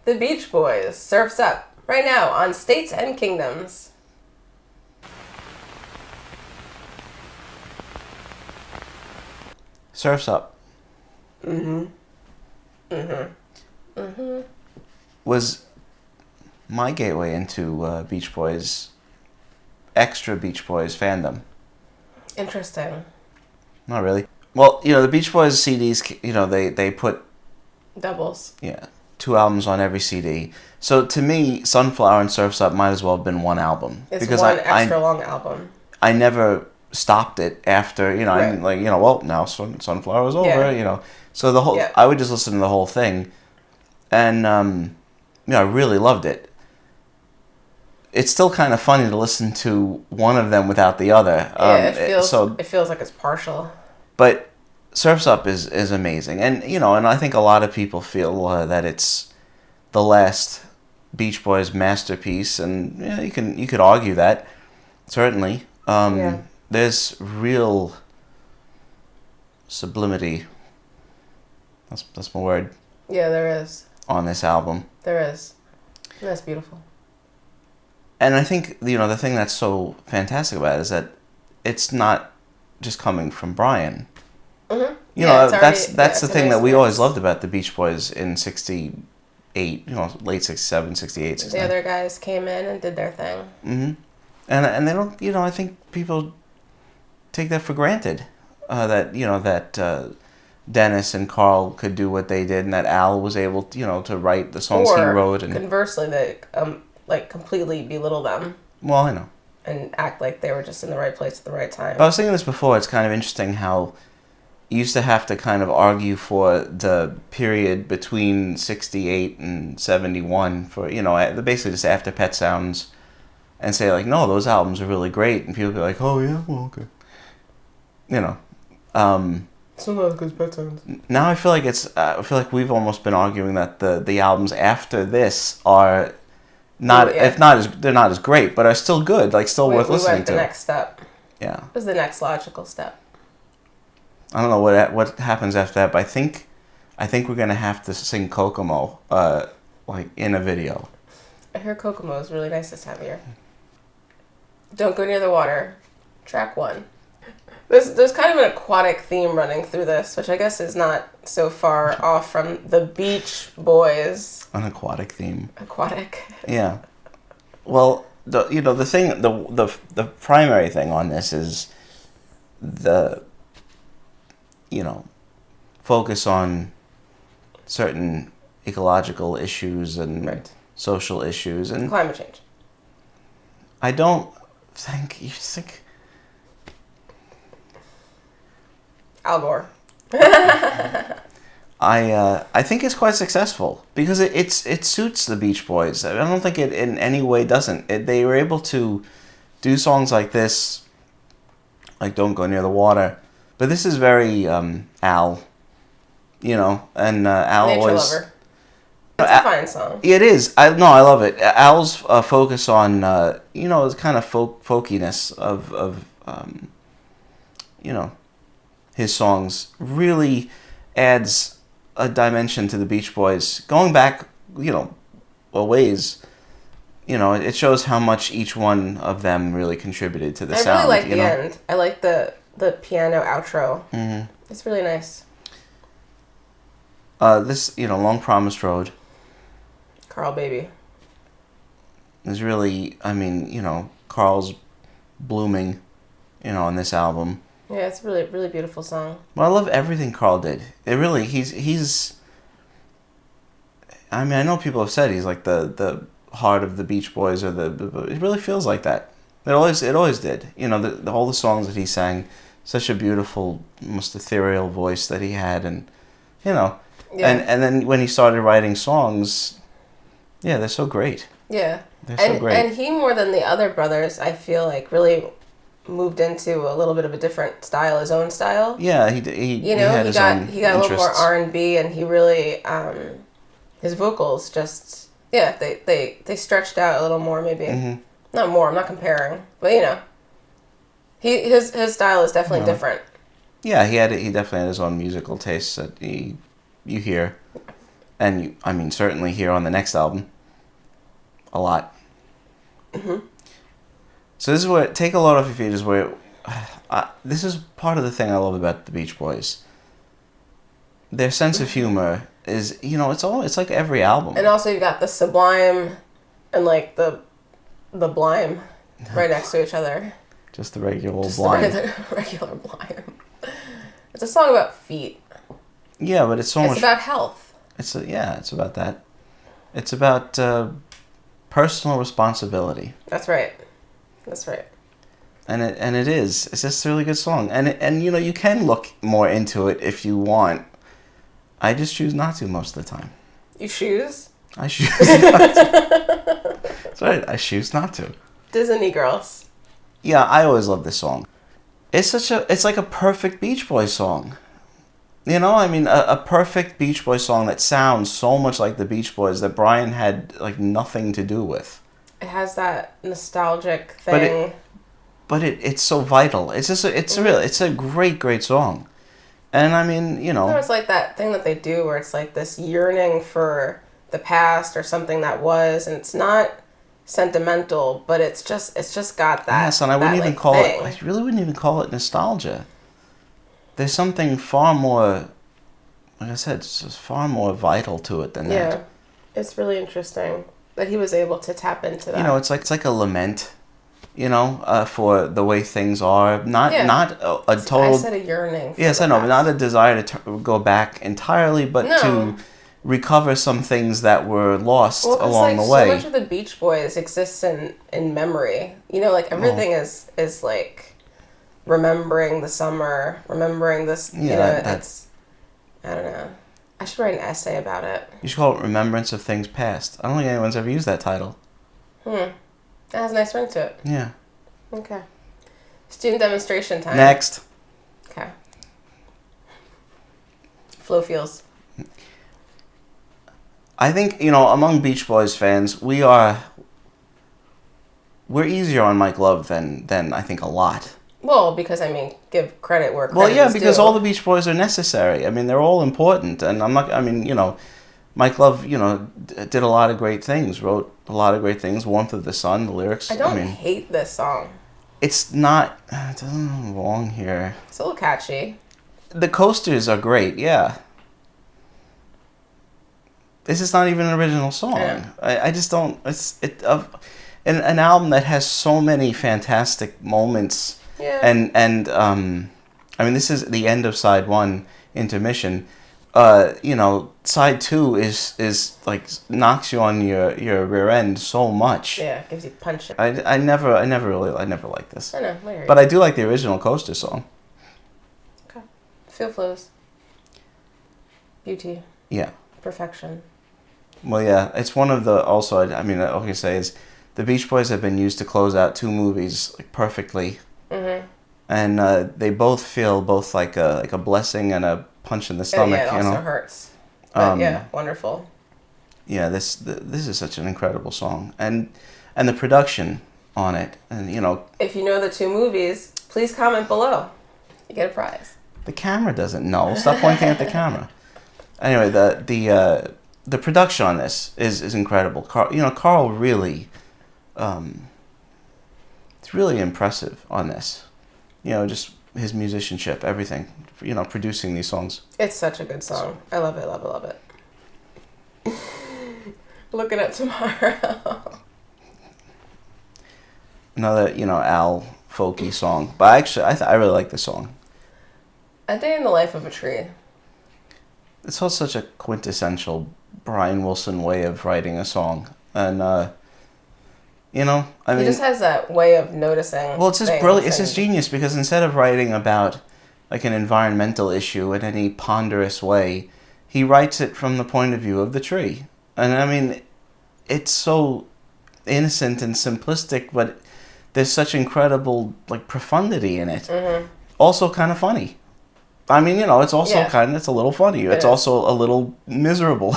The Beach Boys, Surf's Up, right now on States and Kingdoms. Surf's Up. Was my gateway into Beach Boys, extra Beach Boys fandom. Interesting. Not really. Well, the Beach Boys CDs, they put Doubles. 2 albums on every CD. So to me, Sunflower and Surf's Up might as well have been one album. It's because one extra long album. I never stopped it after, Right. I didn't well, now Sunflower is over, Yeah. So the whole, I would just listen to the whole thing. And, I really loved it. It's still kind of funny to listen to one of them without the other. It feels like it's partial. But Surf's Up is amazing. And, and I think a lot of people feel that it's the last Beach Boys masterpiece. And you could argue that, certainly. There's real sublimity. That's my word. Yeah, there is. On this album. There is. And that's beautiful. And I think, the thing that's so fantastic about it is that it's not just coming from Brian. Mm-hmm. That's the thing that we always loved about the Beach Boys in 68, late 67, 68, 69. The other guys came in and did their thing. Mm-hmm. And they don't, I think people take that for granted. That Dennis and Carl could do what they did, and that Al was able, to write the songs he wrote. And conversely, they completely belittle them. Well, I know. And act like they were just in the right place at the right time. But I was thinking this before. It's kind of interesting how you used to have to kind of argue for the period between 68 and 71 for, basically just after Pet Sounds, and say no, those albums are really great, and people be like, oh yeah, well, okay. It's not as good as Pet Sounds. Now I feel like we've almost been arguing that the albums after this are not, they're not as great, but are still good, still worth listening to. We went the next step. Yeah. It was the next logical step. I don't know what happens after that, but I think we're gonna have to sing Kokomo, in a video. I hear Kokomo is really nice this time of year. Don't Go Near the Water, track 1. There's kind of an aquatic theme running through this, which I guess is not so far off from the Beach Boys. An aquatic theme. Aquatic. Yeah. Well, the thing, the primary thing on this is the, focus on certain ecological issues and social issues and climate change. I don't think Al Gore. I think it's quite successful because it suits the Beach Boys. I don't think it in any way doesn't. They were able to do songs like this, like Don't Go Near the Water, but this is very Al, and Al Nature always. Lover. It's a fine song. It is. I love it. Al's focus on the kind of folkiness of his songs really adds a dimension to the Beach Boys. Going back, a ways, it shows how much each one of them really contributed to the sound. I really like the end. I like the piano outro. Mm-hmm. It's really nice. This, Long Promised Road. Carl Baby. Is really, Carl's blooming, on this album. Yeah, it's a really, really beautiful song. Well, I love everything Carl did. It really, he's. I know people have said he's like the heart of the Beach Boys, or it really feels like that. It always did. All the songs that he sang, such a beautiful, almost ethereal voice that he had, and and then when he started writing songs, they're so great. Yeah, they're so great. And he, more than the other brothers, I feel like really moved into a little bit of a different style, his own style. Yeah, he got a little more R&B, and he really his vocals just they stretched out a little more, maybe. Mm-hmm. Not more, I'm not comparing, but his style is definitely different. Yeah, he definitely had his own musical tastes that you hear. and I mean certainly here on the next album, a lot. Mm-hmm. So this is where Take a Load Off Your Feet is where this is part of the thing I love about the Beach Boys. Their sense of humor is, it's like every album. And also you've got the Sublime and like the Blime right next to each other. Just the regular Just Blime. The regular Blime. It's a song about feet. Yeah, but it's much. It's about health. It's about that. It's about personal responsibility. That's right. That's right. And it is. It's just a really good song. And you can look more into it if you want. I just choose not to most of the time. You choose? I choose not to. That's right. I choose not to. Disney girls. Yeah, I always love this song. It's like a perfect Beach Boys song. I mean, a perfect Beach Boys song that sounds so much like the Beach Boys that Brian had like nothing to do with. It has that nostalgic thing. But it's so vital. It's a great song. And I mean, It's like that thing that they do where it's like this yearning for the past or something that was, and it's not sentimental, but it's just got that. Yes, and I wouldn't even call it. I really wouldn't even call it nostalgia. There's something far more, like I said, it's just far more vital to it than that. Yeah, it's really interesting that he was able to tap into that. It's like a lament, for the way things are. Not a total. I said a yearning. Yes, I know, but not a desire to go back entirely, but to recover some things that were lost along the way. So much of the Beach Boys exists in memory. Like everything is like remembering the summer, remembering this. It's. I don't know. I should write an essay about it. You should call it Remembrance of Things Past. I don't think anyone's ever used that title. It has a nice ring to it. Yeah. Okay. Student demonstration time. Next. Okay. Flow feels. I think, among Beach Boys fans, we're easier on Mike Love than I think a lot. Well, because give credit where credit Well, yeah, is because due. all the Beach Boys are necessary. I mean, they're all important, and Mike Love, did a lot of great things, wrote a lot of great things. Warmth of the Sun, the lyrics. I don't hate this song. It's not. It doesn't belong here. It's a little catchy. The coasters are great. Yeah. This is not even an original song. Yeah. I just don't. An album that has so many fantastic moments. Yeah. And I mean, this is the end of side 1, intermission. Side 2 is like knocks you on your rear end so much. Yeah, gives you punch. I never liked this. I know. But I do like the original Coaster song. Okay. Feel flows. Beauty. Yeah. Perfection. Well, yeah, it's one of the also. I mean, all I can say is the Beach Boys have been used to close out 2 movies like perfectly. Mm-hmm. And they both feel like a blessing and a punch in the stomach. Yeah, it also hurts. But yeah, wonderful. Yeah, this is such an incredible song, and the production on it, and If you know the 2 movies, please comment below. You get a prize. The camera doesn't know. Stop pointing at the camera. Anyway, the production on this is incredible. Carl really, it's really impressive on this. Just his musicianship, everything. Producing these songs. It's such a good song. I love it, love it, love it. Looking at tomorrow. Another, Al folky song. But actually, I really like this song. A Day in the Life of a Tree. It's all such a quintessential Brian Wilson way of writing a song. And, he just has that way of noticing. Well, it's just brilliant. It's just genius because instead of writing about like an environmental issue in any ponderous way, he writes it from the point of view of the tree. And I mean, it's so innocent and simplistic, but there's such incredible like profundity in it. Mm-hmm. Also kind of funny. I mean, it's also it's a little funny. It's also a little miserable.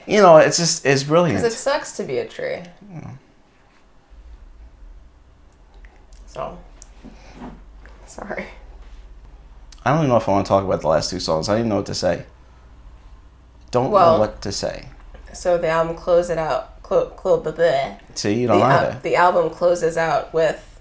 It's brilliant. Because it sucks to be a tree. Yeah. So, sorry. I don't even know if I want to talk about the last 2 songs. I don't even know what to say. don't know what to say. So the album closes it out. See, you don't either. The album closes out with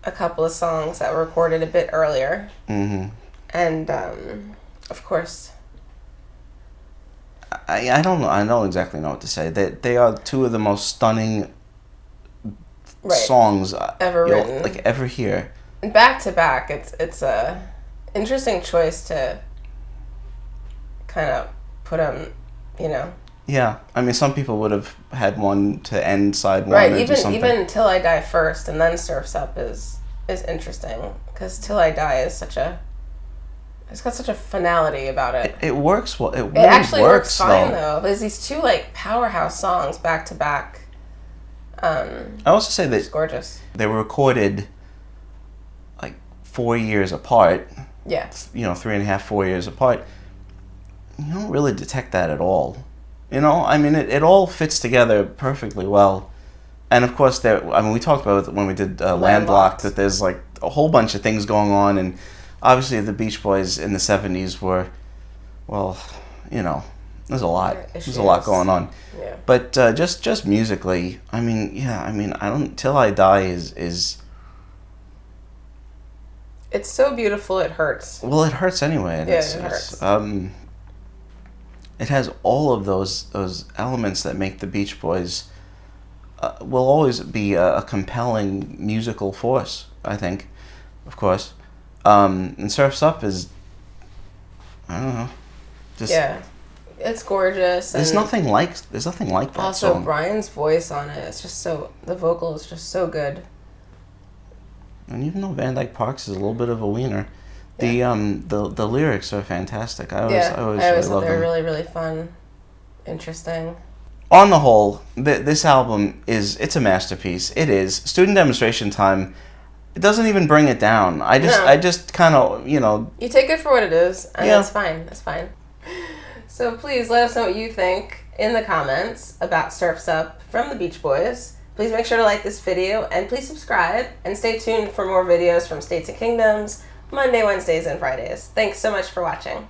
a couple of songs that were recorded a bit earlier. Mm-hmm. And, of course... I don't know. I don't exactly know what to say. They are two of the most stunning songs ever written, like ever hear. And back to back, it's a interesting choice to kind of put them, you know. Yeah, I mean, some people would have had one to end side one. Right, or do something. even Till I Die first, and then Surf's Up is interesting because Till I Die is it's got such a finality about it. It works well. It really actually works fine though. There's these two like powerhouse songs back to back. I also say that it's gorgeous. They were recorded like 4 years apart. Yeah. 3.5, 4 years apart. You don't really detect that at all. I mean, it all fits together perfectly well. And of course, we talked about it when we did Landlocked, that there's like a whole bunch of things going on, and obviously the Beach Boys in the 70s were, well, there's a lot. There's a lot going on. Yeah. But just musically, I mean, Till I Die is. It's so beautiful, it hurts. Well, it hurts anyway. It hurts. It has all of those elements that make the Beach Boys will always be a compelling musical force, I think, of course. And Surf's Up is, I don't know, just it's gorgeous. There's nothing like that also, song. Brian's voice on it, it's just the vocal is just so good. And even though Van Dyke Parks is a little bit of a wiener, the lyrics are fantastic. I always really love thought they were them. really, really fun, interesting. On the whole, this album it's a masterpiece. It is. Student Demonstration Time, it doesn't even bring it down. I just kind of, You take it for what it is, and that's fine. That's fine. So please let us know what you think in the comments about Surf's Up from the Beach Boys. Please make sure to like this video, and please subscribe, and stay tuned for more videos from States and Kingdoms, Monday, Wednesdays, and Fridays. Thanks so much for watching.